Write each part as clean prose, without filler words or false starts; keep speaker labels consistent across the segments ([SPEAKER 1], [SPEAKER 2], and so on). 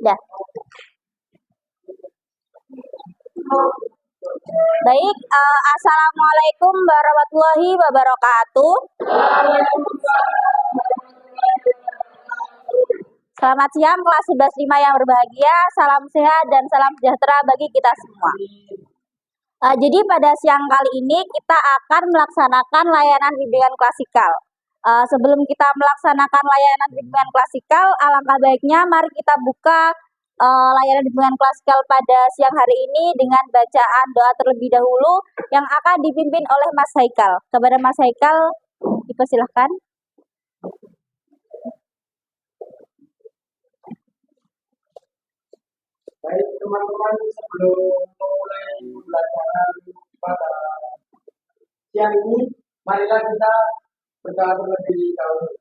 [SPEAKER 1] Dah. Baik, assalamualaikum warahmatullahi wabarakatuh. Selamat siang kelas 11-5 yang berbahagia, salam sehat dan salam sejahtera bagi kita semua. Jadi pada siang kali ini kita akan melaksanakan layanan bimbingan klasikal. Sebelum kita melaksanakan layanan bimbingan klasikal, alangkah baiknya mari kita buka layanan bimbingan klasikal pada siang hari ini dengan bacaan doa terlebih dahulu yang akan dipimpin oleh Mas Haikal. Kepada Mas Haikal, dipersilahkan.
[SPEAKER 2] Baik teman-teman, sebelum memulai pembelajaran pada siang ini, marilah kita berdoa terlebih dahulu.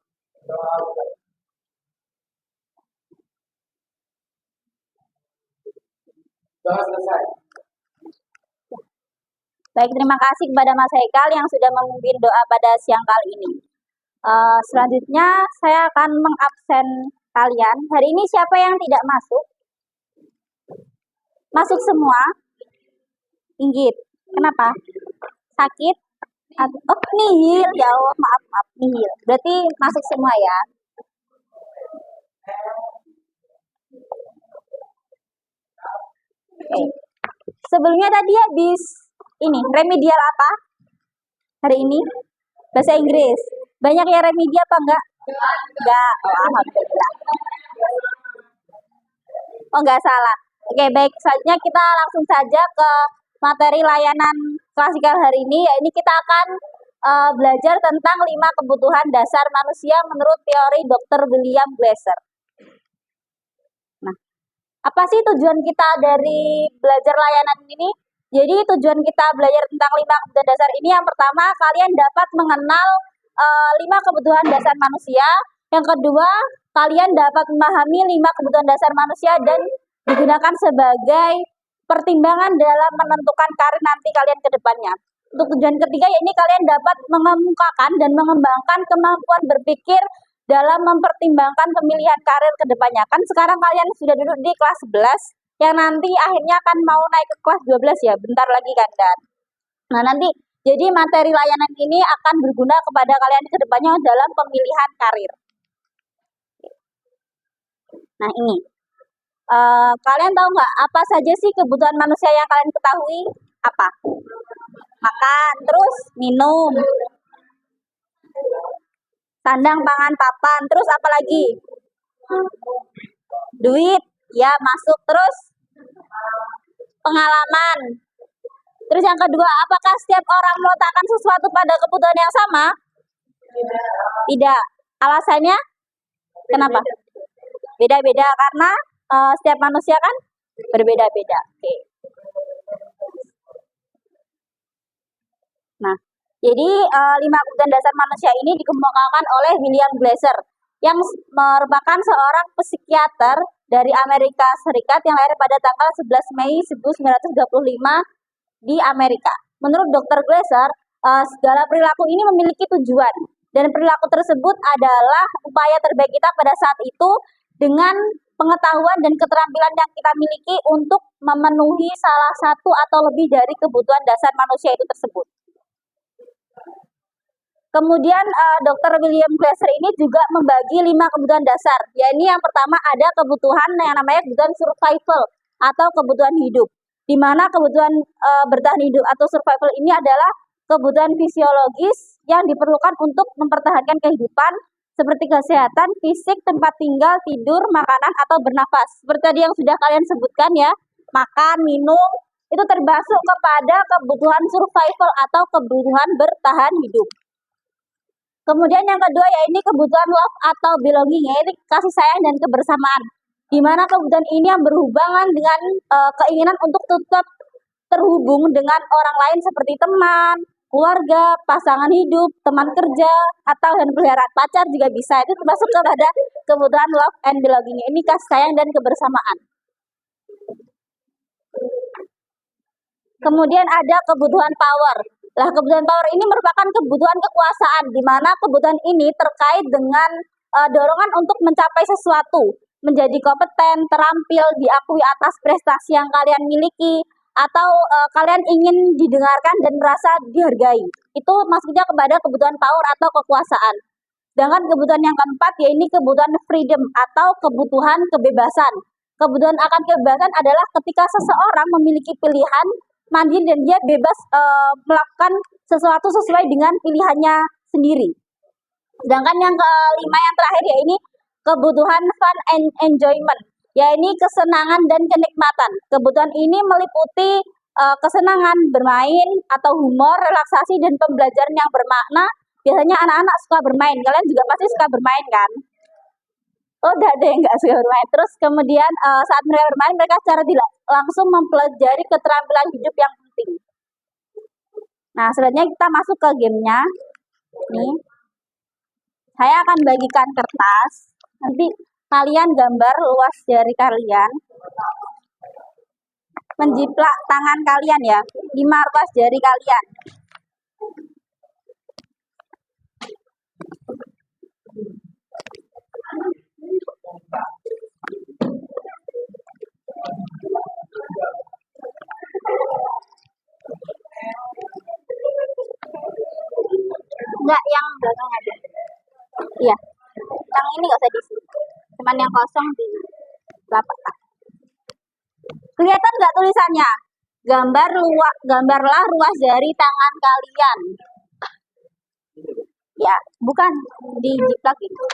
[SPEAKER 2] Doa selesai.
[SPEAKER 1] Baik, terima kasih kepada Mas Haikal yang sudah memimpin doa pada siang kali ini. Selanjutnya saya akan mengabsen kalian. Hari ini siapa yang tidak masuk? Masuk semua? Inggit. Kenapa? Sakit? Oh, nihil. Ya Allah, maaf, nihil. Berarti masuk semua ya. Oke. Sebelumnya tadi habis ini, remedial apa? Hari ini? Bahasa Inggris. Banyak yang remedial apa enggak? Enggak. Oh, alhamdulillah. Oh, enggak salah. Oke, baik. Selanjutnya kita langsung saja ke materi layanan klasikal hari ini. Ini kita akan belajar tentang 5 kebutuhan dasar manusia menurut teori Dr. William Glasser. Nah, apa sih tujuan kita dari belajar layanan ini? Jadi tujuan kita belajar tentang 5 kebutuhan dasar ini, yang pertama, kalian dapat mengenal 5 kebutuhan dasar manusia. Yang kedua, kalian dapat memahami 5 kebutuhan dasar manusia dan digunakan sebagai pertimbangan dalam menentukan karir nanti kalian ke depannya. Untuk tujuan ketiga, yakni kalian dapat mengemukakan dan mengembangkan kemampuan berpikir dalam mempertimbangkan pemilihan karir ke depannya. Kan sekarang kalian sudah duduk di kelas 11, yang nanti akhirnya akan mau naik ke kelas 12 ya, bentar lagi kan, Dan. Nah, nanti jadi materi layanan ini akan berguna kepada kalian ke depannya dalam pemilihan karir. Nah, ini. Kalian tahu nggak apa saja sih kebutuhan manusia yang kalian ketahui? Apa? Makan, terus minum, sandang, pangan, papan, terus apa lagi? Duit, ya masuk, terus pengalaman. Terus yang kedua, apakah setiap orang meletakkan sesuatu pada kebutuhan yang sama? Tidak. Alasannya? Kenapa? Beda-beda, karena setiap manusia kan berbeda-beda. Oke. Nah, jadi 5 kebutuhan dasar manusia ini dikemukakan oleh William Glasser yang merupakan seorang psikiater dari Amerika Serikat yang lahir pada tanggal 11 Mei 1925 di Amerika. Menurut Dr. Glasser, segala perilaku ini memiliki tujuan, dan perilaku tersebut adalah upaya terbaik kita pada saat itu dengan pengetahuan dan keterampilan yang kita miliki untuk memenuhi salah satu atau lebih dari kebutuhan dasar manusia itu tersebut. Kemudian Dr. William Glasser ini juga membagi 5 kebutuhan dasar. Yakni yang pertama ada kebutuhan yang namanya kebutuhan survival atau kebutuhan hidup. Di mana kebutuhan bertahan hidup atau survival ini adalah kebutuhan fisiologis yang diperlukan untuk mempertahankan kehidupan, seperti kesehatan, fisik, tempat tinggal, tidur, makanan, atau bernafas. Seperti tadi yang sudah kalian sebutkan ya, makan, minum, itu termasuk kepada kebutuhan survival atau kebutuhan bertahan hidup. Kemudian yang kedua yaitu kebutuhan love atau belonging, yaitu kasih sayang dan kebersamaan. Di mana kebutuhan ini yang berhubungan dengan keinginan untuk tetap terhubung dengan orang lain seperti teman, keluarga, pasangan hidup, teman kerja, atau hewan peliharaan, pacar juga bisa. Itu termasuk kepada kebutuhan love and belonging. Ini kasih sayang dan kebersamaan. Kemudian ada kebutuhan power. Nah, kebutuhan power ini merupakan kebutuhan kekuasaan, di mana kebutuhan ini terkait dengan dorongan untuk mencapai sesuatu. menjadi kompeten, terampil, diakui atas prestasi yang kalian miliki, atau kalian ingin didengarkan dan merasa dihargai. Itu maksudnya kepada kebutuhan power atau kekuasaan. Sedangkan kebutuhan yang keempat yaitu kebutuhan freedom atau kebutuhan kebebasan. Kebutuhan akan kebebasan adalah ketika seseorang memiliki pilihan mandiri dan dia bebas melakukan sesuatu sesuai dengan pilihannya sendiri. Sedangkan yang kelima yang terakhir yaitu kebutuhan fun and enjoyment, yaitu kesenangan dan kenikmatan. Kebutuhan ini meliputi kesenangan bermain atau humor, relaksasi, dan pembelajaran yang bermakna. Biasanya anak-anak suka bermain, kalian juga pasti suka bermain kan? Oh, tidak ada yang nggak suka bermain. Terus kemudian saat mereka bermain, mereka secara tidak langsung mempelajari keterampilan hidup yang penting. Nah, selanjutnya kita masuk ke gamenya. Nih, saya akan bagikan kertas. Nanti kalian gambar luas jari kalian, menjiplak tangan kalian ya, 5 ruas jari kalian. Enggak, yang belakang aja. Iya, yang ini nggak usah diisi, cuman yang kosong di telapak tangan. Kelihatan nggak tulisannya? Gambarlah ruas jari tangan kalian. Ya, bukan dijiplak gitu.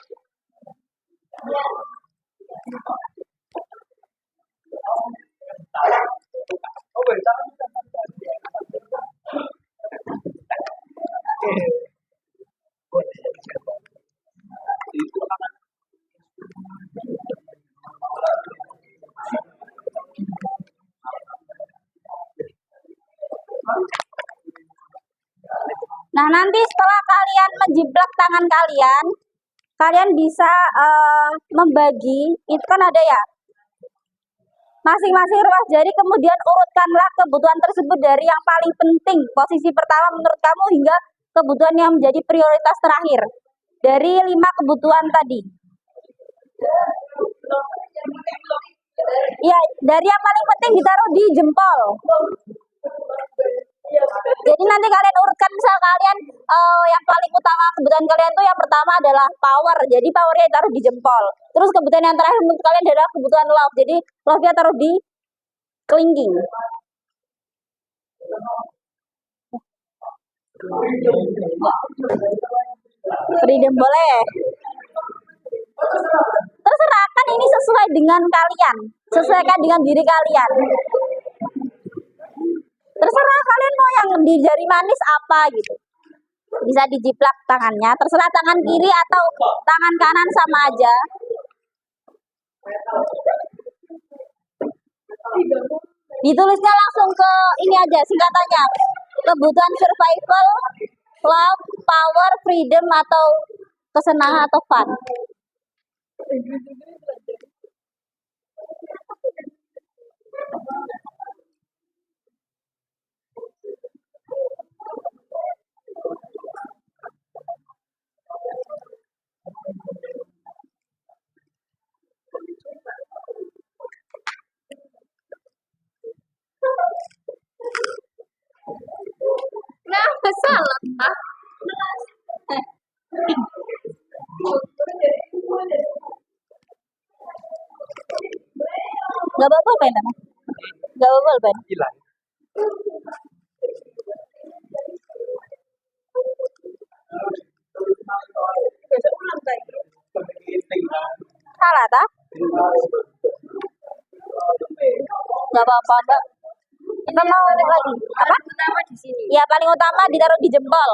[SPEAKER 1] Nah, nanti setelah kalian menjiplak tangan kalian, kalian bisa membagi, itu kan ada ya, masing-masing ruas jari, kemudian urutkanlah kebutuhan tersebut dari yang paling penting, posisi pertama menurut kamu, hingga kebutuhan yang menjadi prioritas terakhir dari 5 kebutuhan tadi. Ya, dari yang paling penting ditaruh di jempol. Jadi nanti kalian urutkan, misal kalian yang paling utama kebutuhan kalian tuh yang pertama adalah power, jadi powernya taruh di jempol. Terus kebutuhan yang terakhir menurut kalian adalah kebutuhan love, jadi love-nya taruh di kelingking. Freedom boleh. Terserah, kan ini sesuai dengan kalian, sesuaikan dengan diri kalian. Terserah kalian mau yang di jari manis apa gitu. Bisa dijiplak tangannya, terserah tangan kiri atau tangan kanan sama aja. Ditulisnya langsung ke ini aja singkatannya. Kebutuhan survival, love, power, freedom, atau kesenangan atau fun. Nah, salah. Gak apa-apa, Ben. Gak apa-apa, Ben.
[SPEAKER 2] Hilang.
[SPEAKER 1] Salah, tak? Gak apa-apa, Mbak. Kita mau lagi. Apa?
[SPEAKER 3] Utama di sini.
[SPEAKER 1] Ya, paling utama ditaruh di jempol.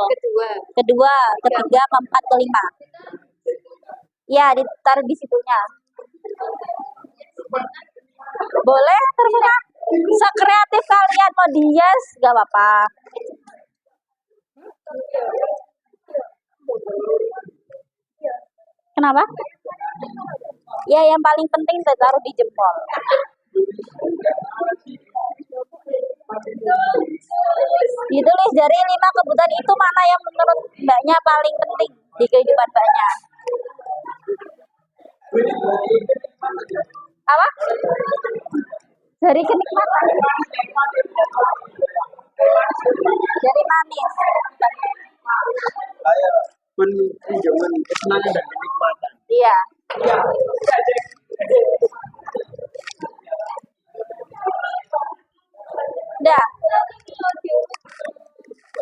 [SPEAKER 1] Kedua, ketiga, keempat, kelima. Ya, ditaruh di situnya. Boleh, terserah. Sekreatif kalian mau dihias, gak apa-apa. Kenapa? Ya, yang paling penting ditaruh di jempol. Ditulis dari 5 kebutuhan itu mana yang menurut mbaknya paling penting di kehidupan mbaknya. Apa? Dari kenikmatan. Dari manis.
[SPEAKER 2] Saya pun pinjaman kesenangan dan kenikmatan.
[SPEAKER 1] Iya. Udah.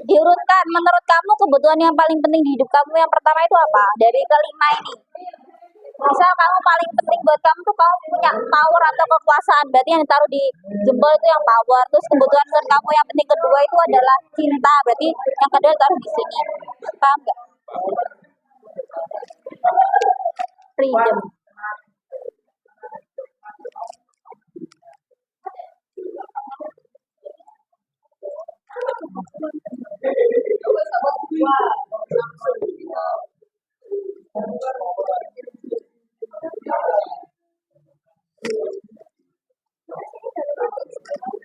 [SPEAKER 1] Diurutkan, menurut kamu kebutuhan yang paling penting di hidup kamu yang pertama itu apa? Dari kelima ini. Misal kamu paling penting buat kamu tuh kamu punya power atau kekuasaan. Berarti yang ditaruh di jempol itu yang power. Terus kebutuhan menurut kamu yang penting kedua itu adalah cinta. Berarti yang kedua ditaruh di sini. Paham nggak? Freedom.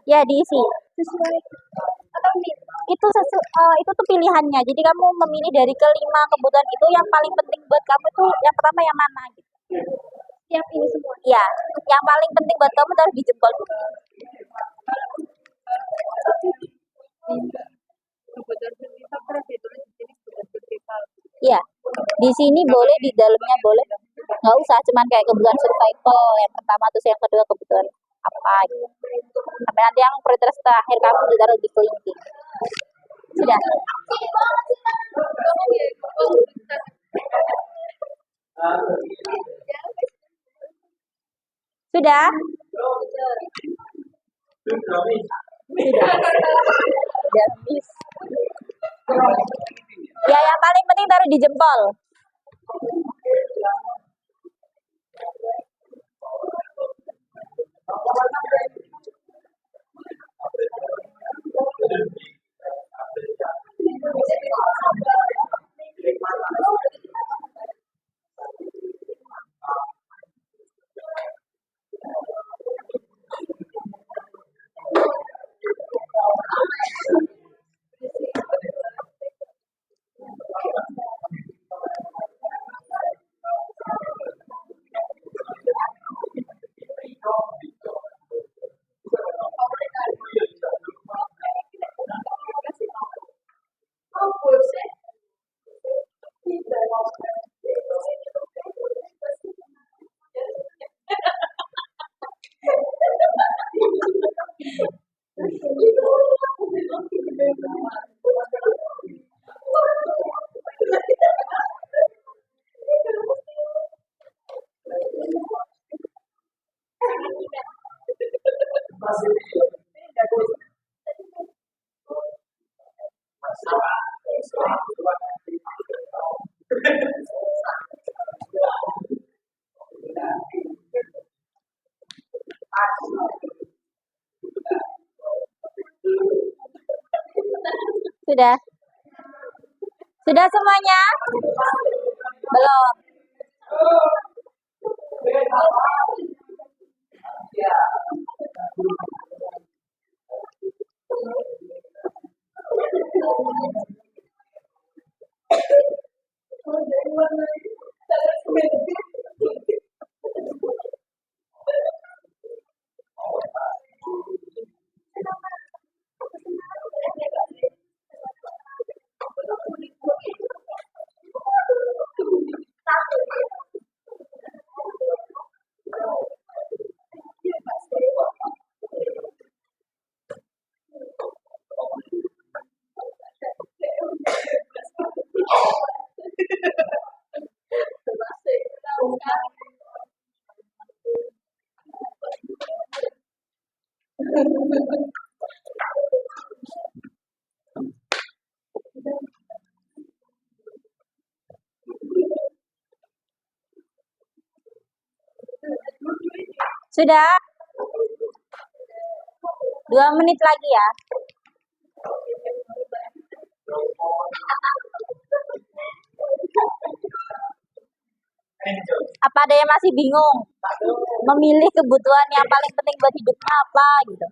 [SPEAKER 1] Ya diisi sesuai atau itu tuh pilihannya. Jadi kamu memilih dari kelima kebutuhan itu yang paling penting buat kamu tuh yang pertama yang mana gitu. Siap ini semua. Ya, yang paling penting buat kamu harus dijempol dulu. Iya, di sini boleh, di dalamnya boleh. Nggak usah, cuman kayak kebutuhan survival yang pertama terus yang kedua kebutuhan apa gitu. Sampai nanti yang prioritas terakhir kamu ditaruh di kelingking. Sudah. Sudah? Sudah. Sudah habis. Ya, yang paling penting taruh di jempol. Sudah? Sudah semuanya? Belum. Sudah? 2 menit lagi ya. Apa ada yang masih bingung? Memilih kebutuhan yang paling penting buat hidupnya apa gitu.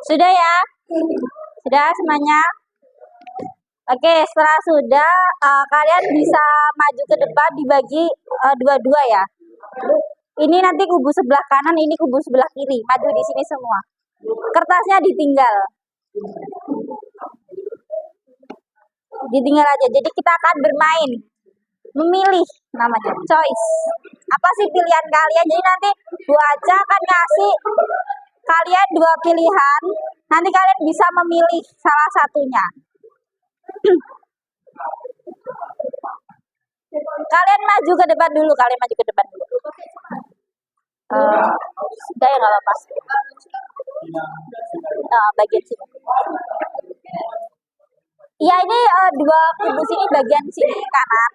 [SPEAKER 1] Sudah ya? Sudah semuanya? Oke, setelah sudah, kalian bisa maju ke depan dibagi dua-dua ya. Ini nanti kubu sebelah kanan, ini kubu sebelah kiri. Maju di sini semua. Kertasnya ditinggal. Ditinggal aja. Jadi kita akan bermain. Memilih namanya, choice. Apa sih pilihan kalian? Jadi nanti Bu Aca akan ngasih kalian dua pilihan. Nanti kalian bisa memilih salah satunya. Kalian maju ke depan dulu, sudah ya, nggak apa-apa. Bagian sini. Iya, ini dua kubu sini, bagian sini kanan.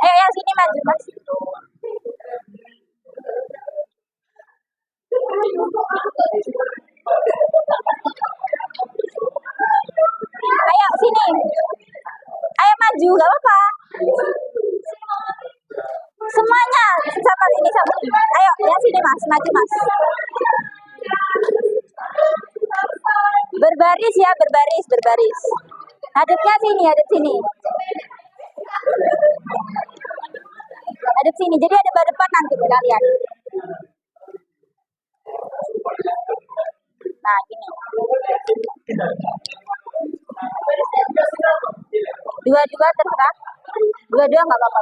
[SPEAKER 1] Ayo yang sini maju, Mas. Ayo sini. Ayo maju, gak apa-apa. Semuanya sama sini, sama sini. Ayo yang sini Mas, maju Mas. Berbaris ya, berbaris. Hadapnya sini, hadap sini. Hadap sini. Jadi ada depan nanti kalian. Nah, gini. Dua-dua terserah. Dua-dua nggak apa-apa.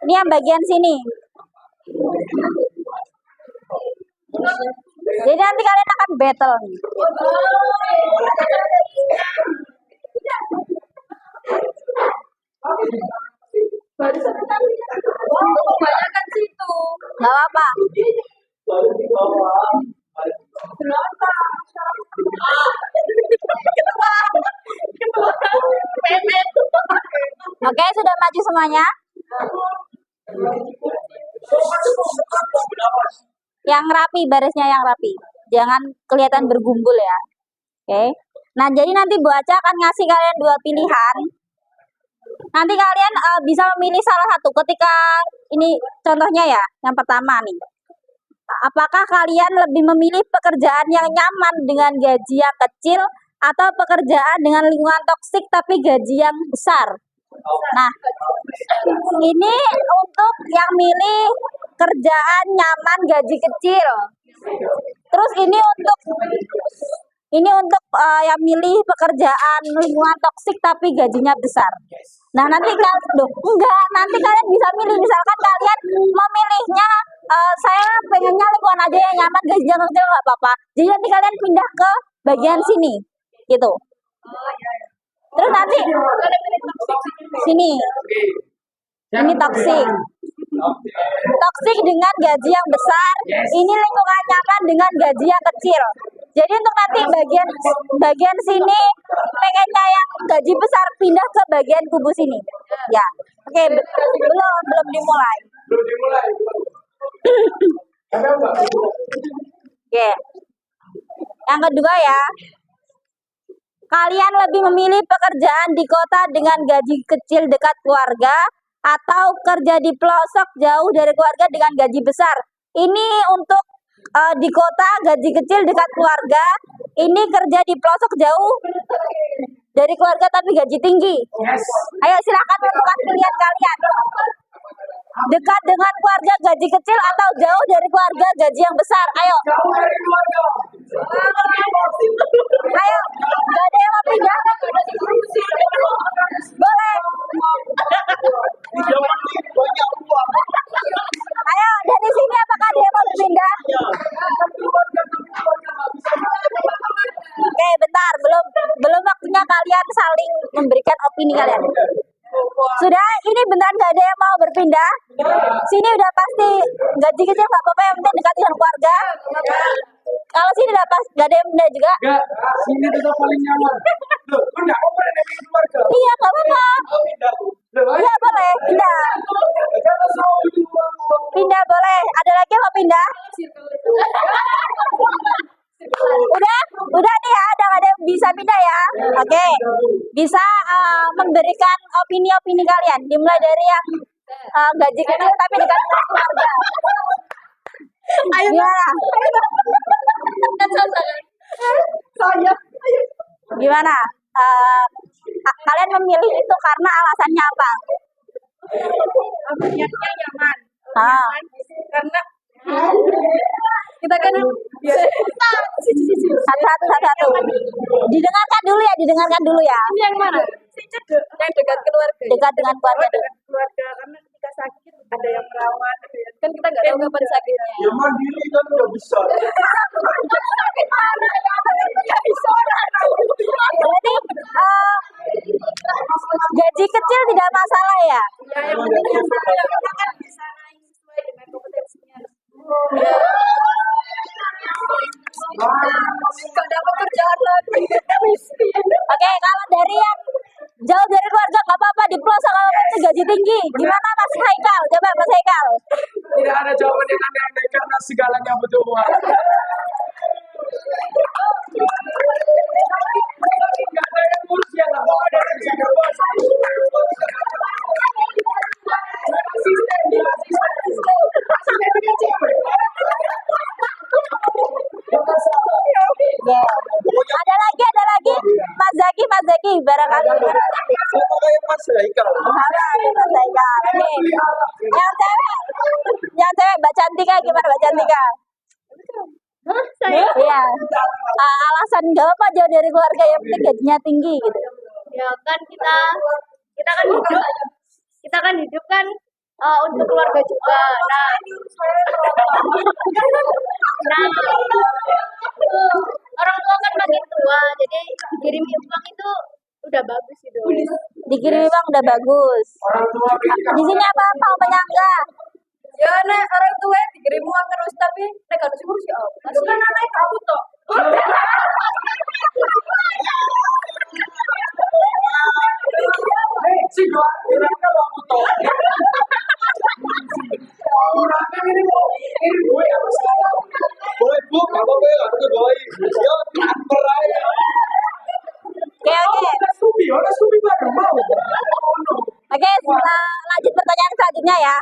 [SPEAKER 1] Ini yang bagian sini. Jadi nanti kalian akan battle nih.
[SPEAKER 3] Kebanyakan situ.
[SPEAKER 1] Nggak apa-apa. Oke, sudah maju semuanya. Yang rapi, barisnya yang rapi. Jangan kelihatan bergumpul ya. Oke. Nah, jadi nanti Bu Aca akan ngasih kalian dua pilihan. Nanti kalian bisa memilih salah satu. Ketika ini contohnya ya, yang pertama nih. Apakah kalian lebih memilih pekerjaan yang nyaman dengan gaji yang kecil atau pekerjaan dengan lingkungan toksik tapi gaji yang besar? Nah, ini untuk yang milih kerjaan nyaman gaji kecil. Terus ini untuk yang milih pekerjaan lingkungan toksik tapi gajinya besar. Nah, nanti nanti kalian bisa milih. Misalkan kalian memilihnya saya pengennya lingkungan aja yang nyaman gajinya kecil, nggak apa-apa. Jadi nanti kalian pindah ke bagian sini gitu. Terus nanti sini. Ini toksik. Toksik dengan gaji yang besar. Ini lingkungan nyaman dengan gaji yang kecil. Jadi untuk nanti bagian sini pengennya yang gaji besar pindah ke bagian kubu sini. Ya. Oke, belum dimulai. Oke. Yang kedua ya. Kalian lebih memilih pekerjaan di kota dengan gaji kecil dekat keluarga atau kerja di pelosok jauh dari keluarga dengan gaji besar? Ini untuk di kota gaji kecil dekat keluarga, ini kerja di pelosok jauh dari keluarga tapi gaji tinggi. Ayo silakan menentukan pilihan kalian. Dekat dengan keluarga gaji kecil atau jauh dari keluarga gaji yang besar? Ayo. Ayo, gak ada yang mau pindah? Boleh. Ayo, dari sini apakah ada yang mau pindah? Oke, bentar, belum waktunya kalian saling memberikan opini kalian. Sudah, ini beneran gak ada yang mau berpindah? Sini udah pasti gaji kecil gak apa-apa, yang penting dekat dengan keluarga. Kalau sini udah pas, gak ada yang pindah juga?
[SPEAKER 2] Enggak, sini tetap paling nyaman. Loh, kok enggak apa-apa dengan keluarga?
[SPEAKER 1] Iya, gak apa-apa. Iya, boleh, pindah. Pindah boleh. Ada lagi yang mau pindah? Udah nih ya, ada yang bisa pindah ya. Oke, bisa memberikan opini-opini kalian. Dimulai dari yang gaji kecil tapi dekat dengan keluarga. Gimana? Gimana? Kalian memilih itu karena alasannya apa?
[SPEAKER 3] Niatnya nyaman.
[SPEAKER 1] Ah.
[SPEAKER 3] Karena kita kan
[SPEAKER 1] Satu. Didengarkan dulu ya.
[SPEAKER 3] ini yang mana? Yang dekat keluarga.
[SPEAKER 1] Dekat dengan keluarga.
[SPEAKER 3] Dekat keluarga karena ketika sakit ada yang merawat, kan kita nggak tahu kapan sakitnya.
[SPEAKER 2] Ya mandiri kan udah bisa.
[SPEAKER 3] Sakit mana? Nggak bisa orang.
[SPEAKER 1] Berarti gaji kecil tidak masalah ya?
[SPEAKER 3] Ya yang penting kita kan bisa naik sesuai dengan kompetensinya. Ya. Nggak dapat kerjaan lagi.
[SPEAKER 1] Oke, kalau dari yang jauh dari keluarga nggak apa-apa, di pelosok kalau itu gaji tinggi. Gimana Mas Haikal? Coba Mas Haikal.
[SPEAKER 2] Tidak ada jawaban yang aneh-aneh karena segalanya butuh uang. Nggak ada yang ngurus ya lah. Mau ada yang jaga bos.
[SPEAKER 1] Ada lagi. Mas Zaki, barangkali.
[SPEAKER 2] Sama kayak Mas Haikal.
[SPEAKER 1] Sama ada Mas Haikal. Oke. Yang cewek Mbak Cantika, gimana Mbak Cantika? Iya. Alasan jawab apa jauh dari keluarga yang penting gajinya tinggi gitu.
[SPEAKER 3] Ya kan kita kan hidup kan untuk keluarga juga. Nah, orang tua kan makin tua, jadi dikirim uang itu udah bagus itu.
[SPEAKER 1] Dikirim uang udah bagus.
[SPEAKER 2] Orang tua
[SPEAKER 1] Di sini apa mau penyangga?
[SPEAKER 3] Ya nek orang tua dikirim uang terus tapi nek harus ngurus ya apa? Itu kan anak kamu toh.
[SPEAKER 2] si dua orangnya mau butuh. Orangnya ini mau ini gue apa sekarang? Boleh bu, apa gue harus gue? Yo transfer aja.
[SPEAKER 1] Oke.
[SPEAKER 2] Supi baru mau.
[SPEAKER 1] Oke, lanjut pertanyaan selanjutnya ya.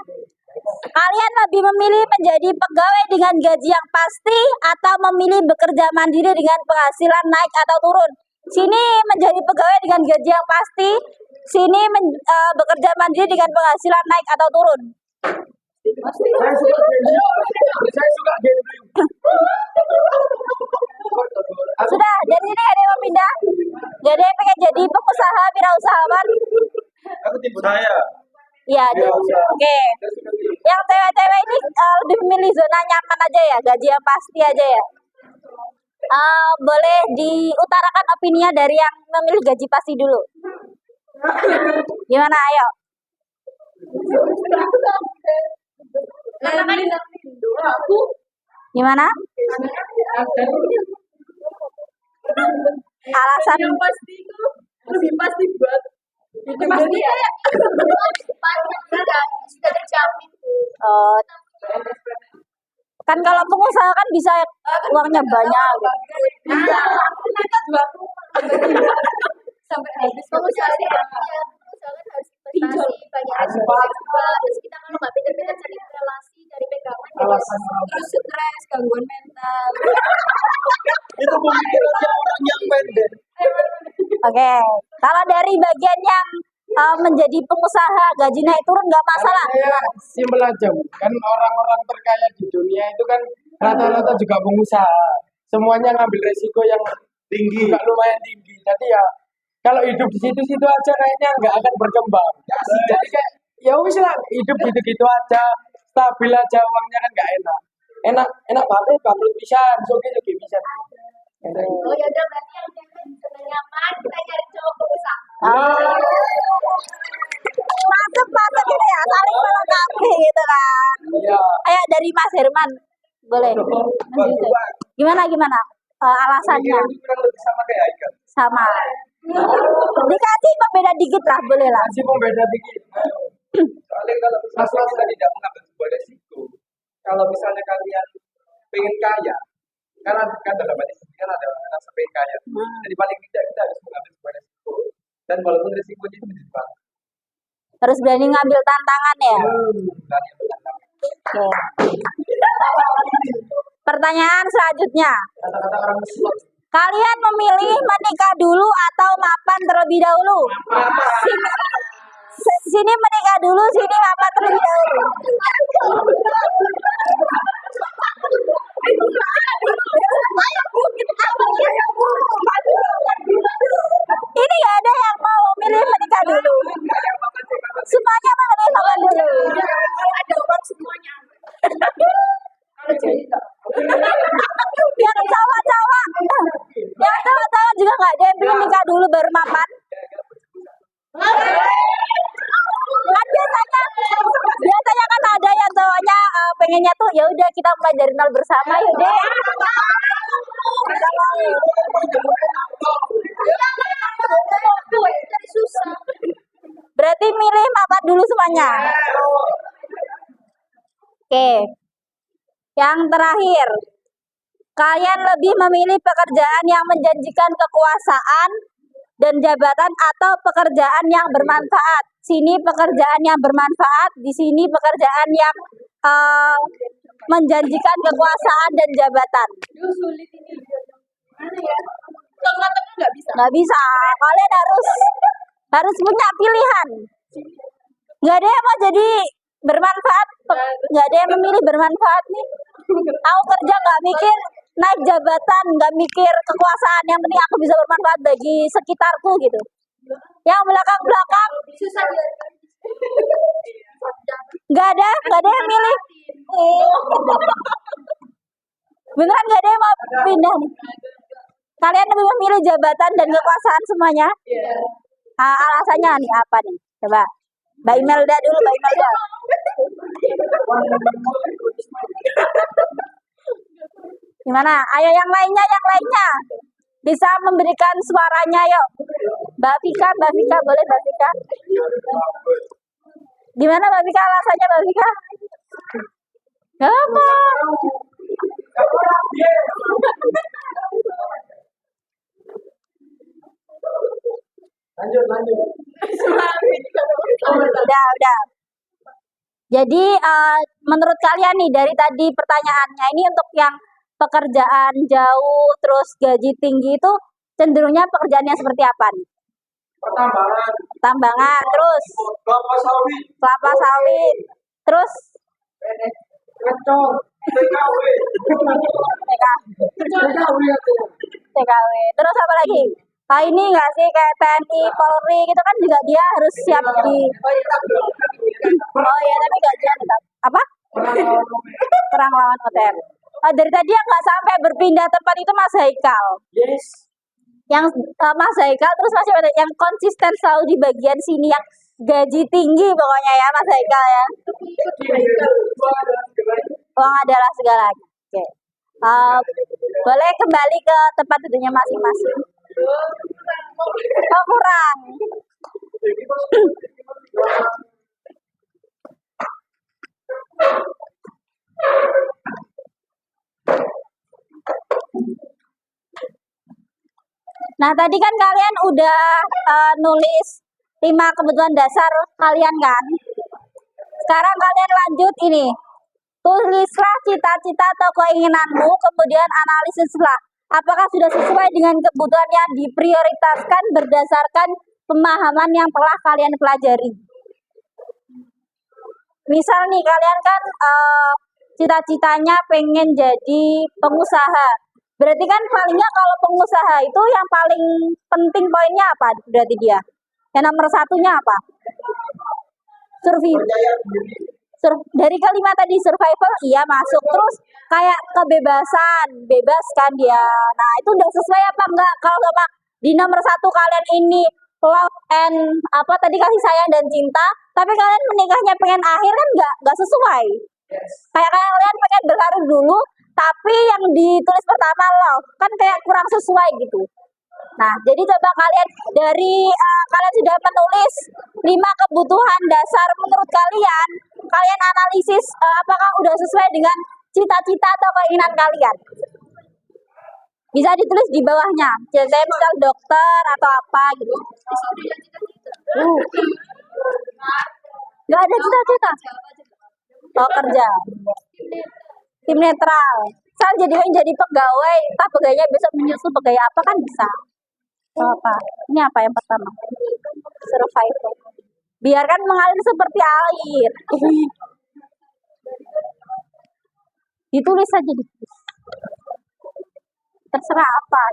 [SPEAKER 1] Kalian lebih memilih menjadi pegawai dengan gaji yang pasti atau memilih bekerja mandiri dengan penghasilan naik atau turun? Sini menjadi pegawai dengan gaji yang pasti, sini bekerja mandiri dengan penghasilan naik atau turun.
[SPEAKER 2] Saya suka gambling.
[SPEAKER 1] Sudah, dari sini ada yang mau pindah? Jadi pengen jadi pengusaha, wirausahawan?
[SPEAKER 2] Aku tipe saya.
[SPEAKER 1] Iya, oke. Yang cewek-cewek ini lebih memilih zona nyaman aja ya, gaji yang pasti aja ya. Boleh diutarakan opininya dari yang memilih gaji pasti dulu. Gimana, ayo? Gimana? Alasan
[SPEAKER 3] yang pasti itu lebih pasti buat itu pasti ya. Sudah terjamin.
[SPEAKER 1] Oh, kan kalau pengusaha kan bisa uangnya banyak.
[SPEAKER 3] Sampai habis pengusaha harus investasi banyak. Terus kita kalau nggak pintar-pintar cari relasi, cari pegangan
[SPEAKER 2] Alasan
[SPEAKER 3] terus stres, gangguan mental.
[SPEAKER 2] itu pemikirannya orang yang pendek.
[SPEAKER 1] Oke, kalau dari bagian yang menjadi pengusaha gaji naik turun nggak masalah.
[SPEAKER 4] Saya simpel aja, Bu. Kan orang-orang terkaya di dunia itu kan rata-rata juga pengusaha. Semuanya ngambil resiko yang
[SPEAKER 2] Tinggi.
[SPEAKER 4] juga lumayan tinggi. Jadi ya kalau hidup di situ-situ aja kayaknya nggak akan berkembang. Jadi kayak ya wis lah hidup gitu-gitu aja, stabil aja uangnya kan nggak enak. Enak banget bangkrut bisa, juga bisa.
[SPEAKER 3] Oh ya udah berarti yang cewek nyaman kita cari cowok pengusaha.
[SPEAKER 1] Masuk gitu ya, saling melengkapi gitu kan.
[SPEAKER 4] Iya.
[SPEAKER 1] Ayo dari Mas Herman, boleh. Gimana alasannya?
[SPEAKER 2] Ini kurang lebih sama kayak Haikal.
[SPEAKER 1] Sama. Dikasih pembeda dikit lah, boleh lah.
[SPEAKER 4] Masih mau beda dikit.
[SPEAKER 2] Soalnya kalau misalnya kita tidak mengambil sebuah resiko, kalau misalnya kalian pengen kaya, karena kan dalam hati kan ada rasa pengen kaya. Jadi paling tidak kita harus mengambil sebuah resiko. Dan walaupun resikonya itu menjadi
[SPEAKER 1] Harus berani ngambil tantangan ya.
[SPEAKER 2] dan yang benar.
[SPEAKER 1] Oke. Pertanyaan selanjutnya.
[SPEAKER 2] Kata-kata orang Islam.
[SPEAKER 1] Kalian memilih menikah dulu atau mapan terlebih dahulu? Sini menikah dulu, sini mapan terlebih dahulu. Ini gak ada yang mau memilih menikah dulu. Semuanya memilih mapan dulu.
[SPEAKER 3] Ada uang semuanya.
[SPEAKER 1] Yang cowok-cowok juga nggak ada yang pilih nikah dulu baru mapan. Kan biasanya kan ada yang cowoknya pengennya tuh ya udah kita mulai dari nol bersama ya deh.
[SPEAKER 3] Susah.
[SPEAKER 1] Berarti milih mapan dulu semuanya. Oke. Yang terakhir, kalian lebih memilih pekerjaan yang menjanjikan kekuasaan dan jabatan atau pekerjaan yang bermanfaat. Sini pekerjaan yang bermanfaat, di sini pekerjaan yang menjanjikan kekuasaan dan jabatan.
[SPEAKER 3] Duh, sulit ini. Mana ya? Tengah-tengah nggak bisa.
[SPEAKER 1] Nggak bisa, kalian harus punya pilihan. Nggak ada yang mau jadi bermanfaat, nggak ada yang memilih bermanfaat nih. Aku kerja nggak mikir naik jabatan, nggak mikir kekuasaan, yang penting aku bisa bermanfaat bagi sekitarku gitu. Yang belakang
[SPEAKER 3] Susah ya.
[SPEAKER 1] nggak ada yang milih. Beneran nggak ada yang mau pindah nih. Kalian lebih memilih jabatan dan kekuasaan semuanya. Alasannya nih apa nih? Coba Mbak Imelda dulu, Mbak Imelda. Gimana? Ayo yang lainnya bisa memberikan suaranya yuk. Mbak Vika boleh Mbak Vika? Gimana Mbak Vika alasannya Mbak Vika? Gak apa.
[SPEAKER 4] Lanjut.
[SPEAKER 1] Udah. Jadi menurut kalian nih dari tadi pertanyaannya ini untuk yang pekerjaan jauh terus gaji tinggi itu cenderungnya pekerjaannya seperti apa nih? Tambangan, terus kelapa sawit, terus TKW. Terus apa lagi? Ini nggak sih kayak TNI, Polri gitu kan juga dia harus siap di. Oh iya, tapi gajian tetap. Apa? Perang lawan OTM. Dari tadi yang nggak sampai berpindah tempat itu Mas Haikal.
[SPEAKER 4] Yes.
[SPEAKER 1] Yang Mas Haikal terus masih ada yang konsisten selalu di bagian sini yang gaji tinggi pokoknya ya Mas Haikal ya. Uang adalah segalanya. Oke. Boleh kembali ke tempat duduknya masing-masing. Oh, kurang. Nah, tadi kan kalian udah nulis 5 kebutuhan dasar kalian kan? Sekarang kalian lanjut ini. Tulislah cita-cita atau keinginanmu, kemudian analisislah apakah sudah sesuai dengan kebutuhan yang diprioritaskan berdasarkan pemahaman yang telah kalian pelajari. Misal nih kalian kan cita-citanya pengen jadi pengusaha. Berarti kan palingnya kalau pengusaha itu yang paling penting poinnya apa? Berarti dia. Yang nomor satunya apa? Dari kalimat tadi survival iya masuk, terus kayak kebebasan, bebas kan dia. Nah itu udah sesuai apa enggak kalau sama di nomor satu kalian ini love and apa tadi kasih sayang dan cinta, tapi kalian menikahnya pengen akhir kan enggak sesuai. Kayak kalian pengen berkarir dulu, tapi yang ditulis pertama love kan kayak kurang sesuai gitu. Nah, jadi coba kalian dari kalian sudah menulis 5 kebutuhan dasar menurut kalian, kalian analisis apakah udah sesuai dengan cita-cita atau keinginan kalian. Bisa ditulis di bawahnya, cita misal dokter atau apa gitu. Nggak ada cita-cita. Oh kerja. Tim netral. Misal jadi pegawai, entah pegawainya besok menyusul pegawai apa kan bisa. Apa? Ini apa yang pertama? Survival. Biarkan mengalir seperti air. Ditulis saja ditulis. Terserah apa.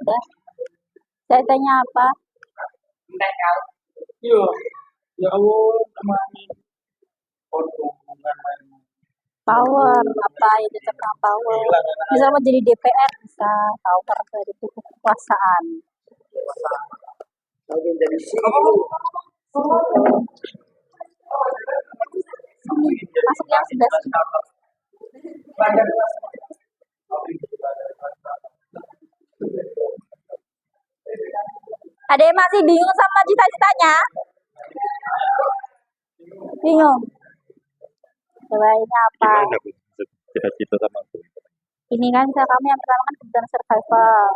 [SPEAKER 1] Udah. Saya tanya apa?
[SPEAKER 4] Yo, ya Allah, namanya
[SPEAKER 1] Power apa itu cakap power. Misal mau jadi DPR bisa power dari itu kekuasaan.
[SPEAKER 4] jadi
[SPEAKER 1] Masuk yang 11. Ada yang masih bingung sama cita-citanya? Bingung. Coba ini apa?
[SPEAKER 5] Cita-cita sama aku.
[SPEAKER 1] Ini kan misal kamu yang pertama kan kebutuhan survival.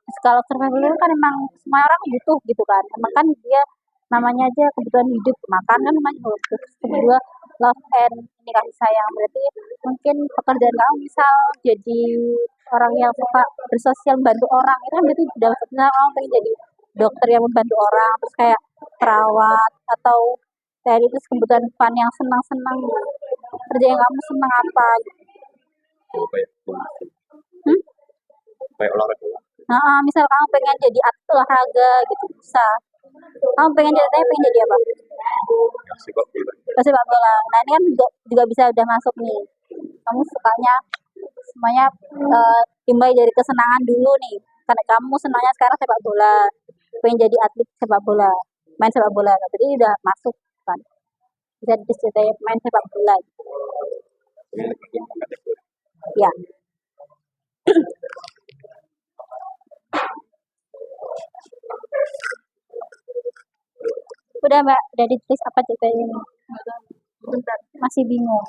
[SPEAKER 1] Terus kalau survival itu kan emang semua orang butuh gitu kan. Emang kan dia namanya aja kebutuhan hidup, makan kan namanya butuh. Terus kedua love and ini kasih sayang, berarti mungkin pekerjaan kamu misal jadi orang yang suka bersosial bantu orang itu kan berarti dalam sebenarnya kamu pengen jadi dokter yang membantu orang, terus kayak perawat atau kayak itu kebutuhan fun yang senang-senang kerja yang kamu senang apa gitu.
[SPEAKER 5] Kayak kayak olahraga.
[SPEAKER 1] Nah, misal kamu pengen jadi atlet olahraga gitu bisa. Kamu pengen jadi apa?
[SPEAKER 5] Ya, sepak bola.
[SPEAKER 1] Sepak bola. Nah ini kan juga bisa udah masuk nih. Kamu sukanya semuanya dimulai dari kesenangan dulu nih. Karena kamu senangnya sekarang sepak bola, pengen jadi atlet sepak bola, main sepak bola. Jadi udah masuk kan. Bisa diceritain main sepak bola. Ya. Udah Mbak, udah ditulis apa ceritanya ini? Masih bingung.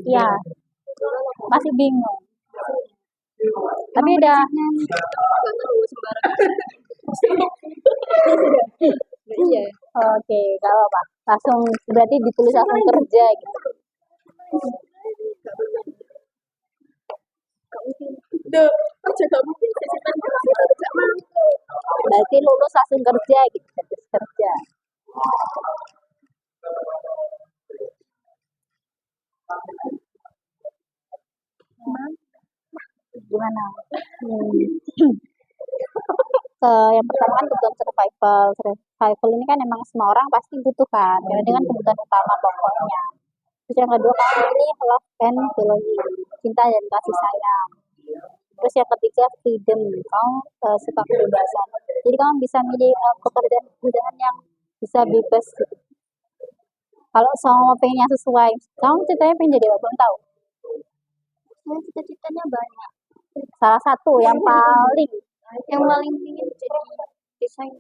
[SPEAKER 1] Iya. Masih bingung. Tapi udah Oke, kalau apa? Langsung berarti ditulis langsung kerja gitu. Berarti lulus langsung kerja gitu, kerja. Gimana? Yang pertama kan kebutuhan survival. Survival ini kan emang semua orang pasti butuhkan, karena dengan kebutuhan utama pokoknya. Terus yang kedua kamu pilih love and belonging, cinta dan kasih sayang. Terus yang ketiga freedom, kamu suka kebebasan. Jadi kamu bisa milih pekerjaan yang bisa bebas gitu. Kalau sama pengen yang sesuai, kamu ceritanya pengen jadi apa? Belum tahu.
[SPEAKER 3] Saya cita-citanya banyak.
[SPEAKER 1] Salah satu yang paling.
[SPEAKER 3] Yang paling ingin jadi desain.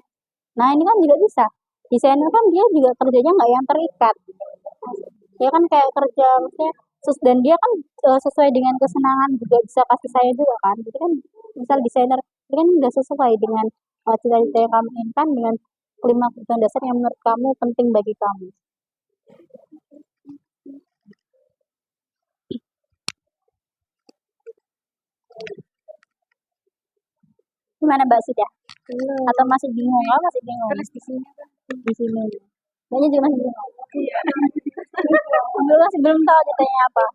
[SPEAKER 1] Nah ini kan juga bisa. Desainer kan dia juga kerjanya nggak yang terikat. Dia kan kayak kerja maksudnya dan dia kan sesuai dengan kesenangan juga bisa kasih saya juga kan. Jadi kan misal desainer ini kan udah sesuai dengan cita-cita yang kamu inginkan dengan 5 kebutuhan dasar yang menurut kamu penting bagi kamu. Gimana Mbak sudah? Atau masih bingung? Oh, masih bingung.
[SPEAKER 3] Terus di sini
[SPEAKER 1] Di sini. Mbaknya juga masih bingung. Dulu masih belum tahu ceritanya apa.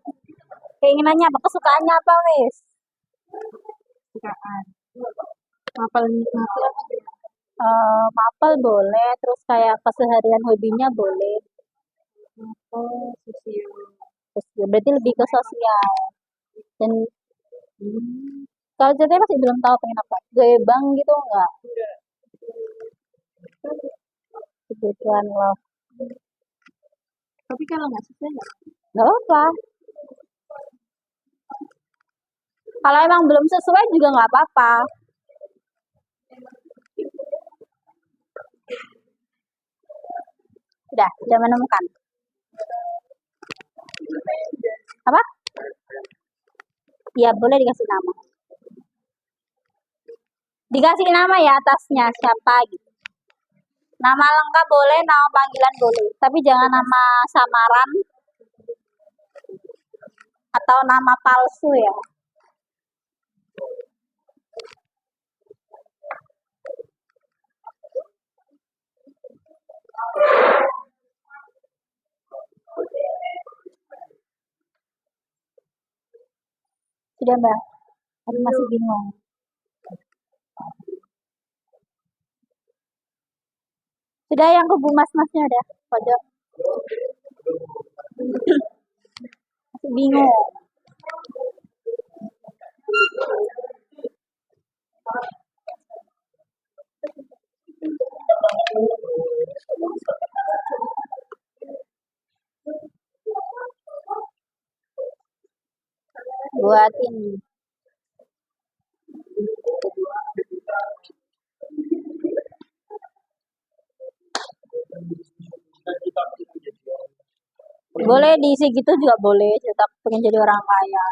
[SPEAKER 1] Keinginannya apa? Kesukaannya apa, wes?
[SPEAKER 3] kesukaan. Mapel
[SPEAKER 1] Mapel boleh, terus kayak keseharian hobinya boleh.
[SPEAKER 3] sosial.
[SPEAKER 1] Terus berarti lebih ke sosial. Dan kalau ceritanya masih belum tahu pengen apa. Gaya bank gitu enggak? Kebutuhan love.
[SPEAKER 3] Tapi kalau nggak sesuai nggak?
[SPEAKER 1] Nggak apa. Kalau emang belum sesuai juga nggak apa-apa. Udah menemukan. Apa? Ya boleh dikasih nama. Dikasih nama ya atasnya siapa gitu. Nama lengkap boleh, nama panggilan boleh. Tapi jangan nama samaran atau nama palsu ya. Sudah Mbak, aku masih bingung. Sudah yang kubu mas-masnya udah, pojok. Masih bingung. Buat ini. Boleh diisi gitu juga boleh, tetap pengen jadi orang kaya.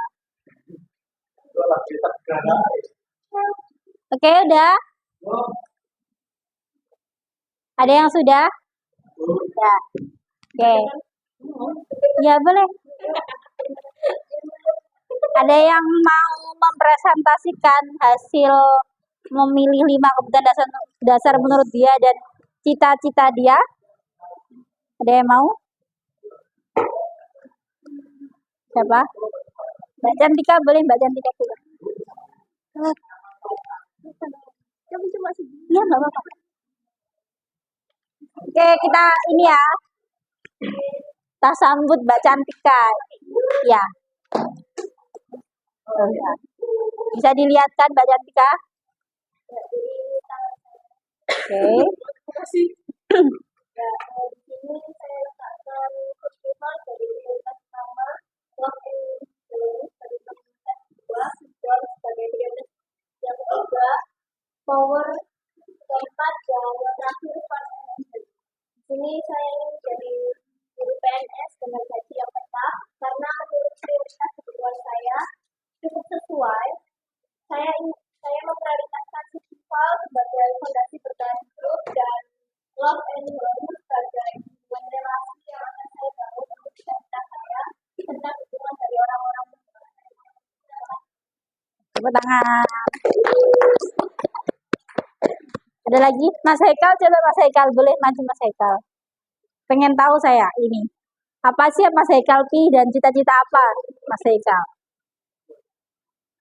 [SPEAKER 1] Oke, udah. Ada yang sudah? Ya. Oke. Ya, boleh. Ada yang mau mempresentasikan hasil memilih 5 kebutuhan dasar menurut dia dan cita-cita dia? Ada yang mau? Siapa? Mbak Cantika, boleh Mbak Cantika juga. Iya, nggak apa-apa. Oke, kita ini ya. Kita sambut Mbak Cantika. Ya. Oh, ya. Bisa dilihatkan Mbak Cantika? Oke.
[SPEAKER 3] Power keempat dan yang terakhir financial. Di sini saya ingin jadi guru PNS dengan gaji yang tetap karena menurut prioritas kebutuhan saya cukup sesuai. Saya memprioritaskan festival sebagai fondasi bertahan hidup dan love and harmony sebagai hubungan relasi yang akan saya bangun untuk cita-cita saya serta dukungan dari orang-orang.
[SPEAKER 1] Tepuk tangan. Ada lagi? Mas Haikal, coba Mas Haikal. Boleh maju Mas Haikal. Pengen tahu saya ini. Apa sih Mas Haikal pi dan cita-cita apa Mas Haikal?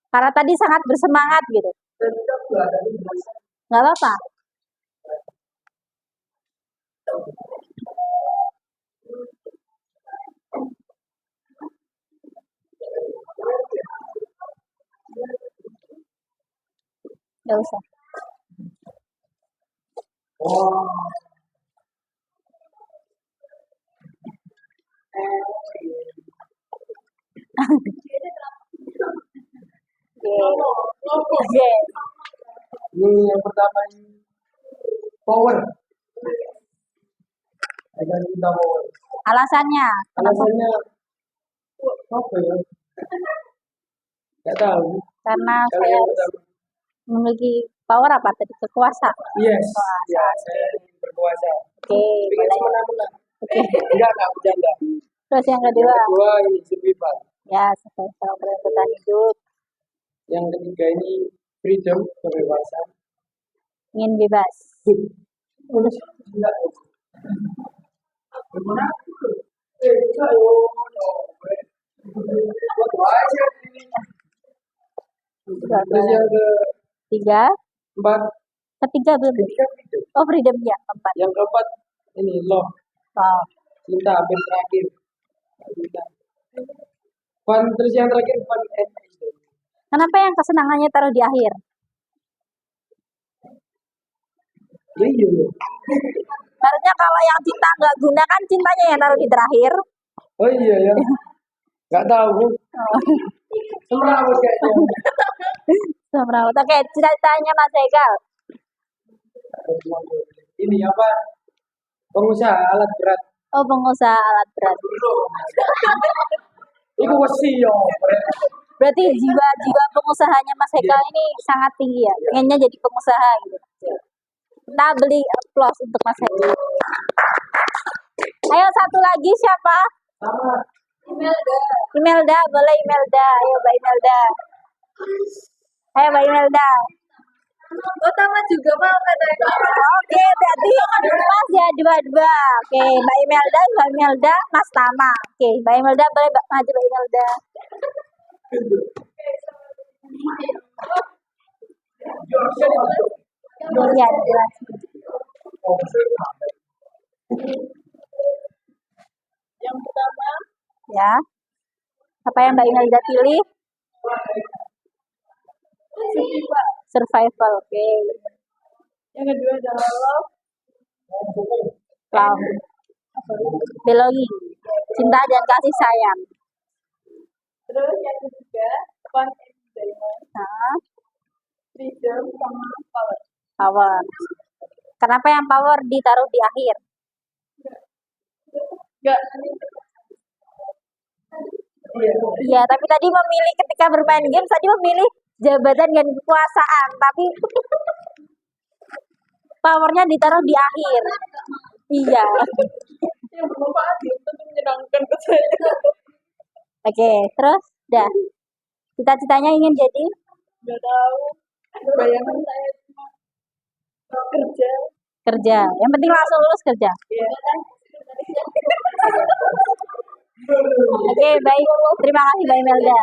[SPEAKER 1] Karena tadi sangat bersemangat gitu. Nggak apa-apa. Nggak usah. Oke.
[SPEAKER 4] Ini yang pertama ini power. Agar kita power.
[SPEAKER 1] Alasannya,
[SPEAKER 4] Alasannya apa ya? Nggak tahu.
[SPEAKER 1] karena
[SPEAKER 4] Kalau
[SPEAKER 1] saya
[SPEAKER 4] yang pertama,
[SPEAKER 1] memiliki power apa tadi? Kekuasaan.
[SPEAKER 4] yes, ya saya ingin berkuasa.
[SPEAKER 1] Oke,
[SPEAKER 4] Ingin
[SPEAKER 1] boleh.
[SPEAKER 4] semena-mena.
[SPEAKER 1] Oke.
[SPEAKER 4] Enggak bercanda.
[SPEAKER 1] Terus yang
[SPEAKER 4] Yang
[SPEAKER 1] kedua,
[SPEAKER 4] kedua ini survival.
[SPEAKER 1] ya survival bertahan hidup,
[SPEAKER 4] Yang ketiga ini freedom, kebebasan.
[SPEAKER 1] ingin bebas.
[SPEAKER 4] Terus yang
[SPEAKER 1] Tiga,
[SPEAKER 4] keempat,
[SPEAKER 1] ketiga belum.
[SPEAKER 4] ketiga freedom.
[SPEAKER 1] Oh, freedom ya, keempat.
[SPEAKER 4] Yang keempat ini love,
[SPEAKER 1] Wow.
[SPEAKER 4] cinta hampir terakhir. Cinta. Fun, terus yang terakhir fun and enjoy.
[SPEAKER 1] Kenapa yang kesenangannya taruh di akhir?
[SPEAKER 4] Iya, iya.
[SPEAKER 1] Harusnya kalau yang cinta nggak guna kan cintanya yang taruh di terakhir.
[SPEAKER 4] Oh iya ya. Nggak tahu. Semrawut kayaknya.
[SPEAKER 1] Semrawut. Oke, cita-citanya Mas Egal.
[SPEAKER 4] Ini apa? Pengusaha alat berat.
[SPEAKER 1] Oh, pengusaha alat berat.
[SPEAKER 4] Iku wesi yo.
[SPEAKER 1] Berarti jiwa pengusahanya Mas Egal ini sangat tinggi ya. Pengennya jadi pengusaha gitu. Kita beli applause untuk Mas Egal. Ayo satu lagi siapa?
[SPEAKER 4] Sama.
[SPEAKER 1] Imelda, boleh Imelda. Ayo Mbak Imelda. Ayo Mbak Imelda.
[SPEAKER 3] Oh, sama juga mau katanya.
[SPEAKER 1] Oke, berarti pas ya dua-dua. Oke, Mbak Imelda, Mas Tama. Oke, Mbak Imelda boleh maju Mbak Imelda. Ya, jelas.
[SPEAKER 3] Yang pertama,
[SPEAKER 1] Ya. Apa yang Mbak Imelda pilih? Survival. Oke.
[SPEAKER 3] yang kedua adalah love,
[SPEAKER 1] Love. Belonging. Cinta dan kasih sayang.
[SPEAKER 3] terus yang ketiga fun and enjoyment,
[SPEAKER 1] Nah,
[SPEAKER 3] freedom sama power.
[SPEAKER 1] power. Kenapa yang power ditaruh di akhir?
[SPEAKER 3] Enggak,
[SPEAKER 1] Iya, tapi tadi memilih ketika bermain game, tadi memilih jabatan dan kekuasaan, tapi powernya ditaruh di akhir. Iya.
[SPEAKER 3] yang bermanfaat belum tentu menyenangkan ke saya.
[SPEAKER 1] Oke, terus dah. Cita-citanya ingin jadi
[SPEAKER 3] Nggak tahu, bayangan saya cuma kerja.
[SPEAKER 1] kerja. Yang penting langsung lulus kerja.
[SPEAKER 3] Ya.
[SPEAKER 1] Oke, baik. Terima kasih Mbak Imelda.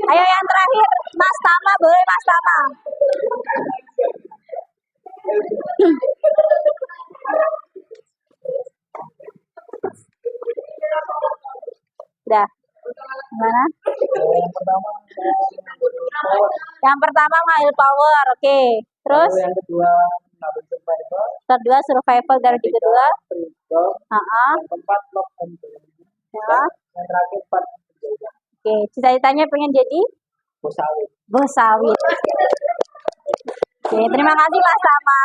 [SPEAKER 1] Ayo yang terakhir, Mas Tama, boleh Mas Tama. Udah. Gimana?
[SPEAKER 4] Yang pertama
[SPEAKER 1] Yang pertama Mile Power, oke. Terus
[SPEAKER 4] yang kedua nabung survival.
[SPEAKER 1] kedua survival dari kedua.
[SPEAKER 4] Freedom.
[SPEAKER 1] Yang
[SPEAKER 4] Yang keempat love and joy.
[SPEAKER 1] ya.
[SPEAKER 4] Yang terakhir fun and enjoy.
[SPEAKER 1] Oke, cita-citanya pengen jadi
[SPEAKER 4] Bos sawit.
[SPEAKER 1] bos sawit. Oke, terima kasih Mas Tama.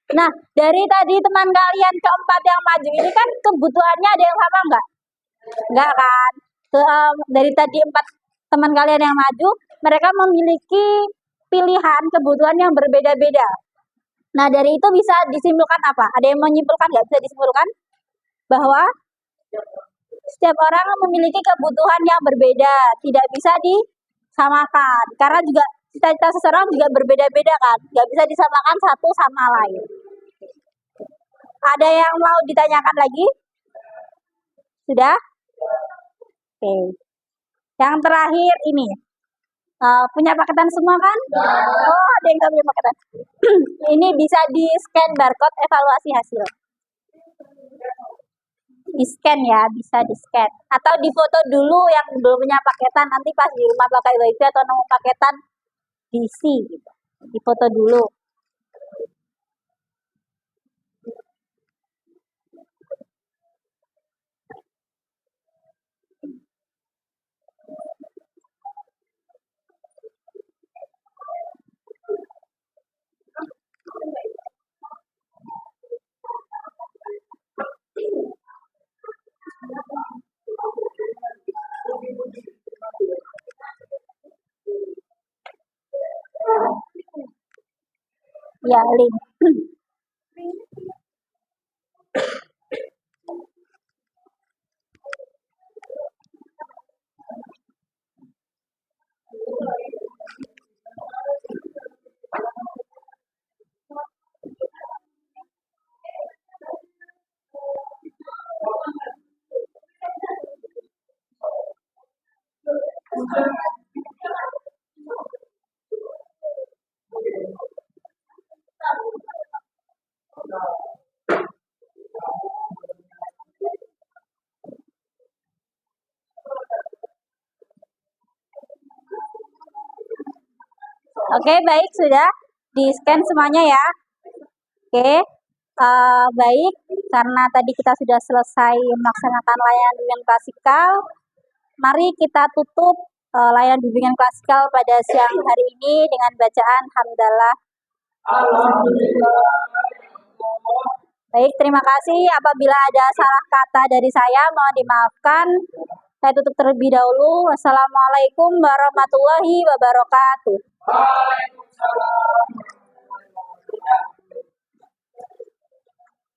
[SPEAKER 1] Nah, dari tadi teman kalian keempat yang maju ini kan kebutuhannya ada yang sama nggak? Nggak kan? Dari tadi 4 teman kalian yang maju, mereka memiliki pilihan kebutuhan yang berbeda-beda. Nah, dari itu bisa disimpulkan apa? Ada yang menyimpulkan nggak? Bisa disimpulkan bahwa setiap orang memiliki kebutuhan yang berbeda, tidak bisa disamakan. Karena juga cita-cita seseorang juga berbeda-beda kan, nggak bisa disamakan satu sama lain. Ada yang mau ditanyakan lagi? Sudah? Oke. Yang terakhir ini, punya paketan semua kan? Oh, ada yang nggak punya paketan. Ini bisa di-scan barcode evaluasi hasil. Di-scan ya, bisa di-scan. Atau difoto dulu yang belum punya paketan, nanti pas di rumah pakai wifi atau nemu paketan diisi gitu. Difoto dulu. Ya, link. Oke, baik, sudah di-scan semuanya ya. Oke, baik, karena tadi kita sudah selesai melaksanakan layanan bimbingan klasikal, mari kita tutup layanan bimbingan klasikal pada siang hari ini dengan bacaan hamdalah. Baik, terima kasih. Apabila ada salah kata dari saya, mohon dimaafkan. Saya tutup terlebih dahulu. Wassalamualaikum warahmatullahi wabarakatuh.
[SPEAKER 4] Waalaikumsalam.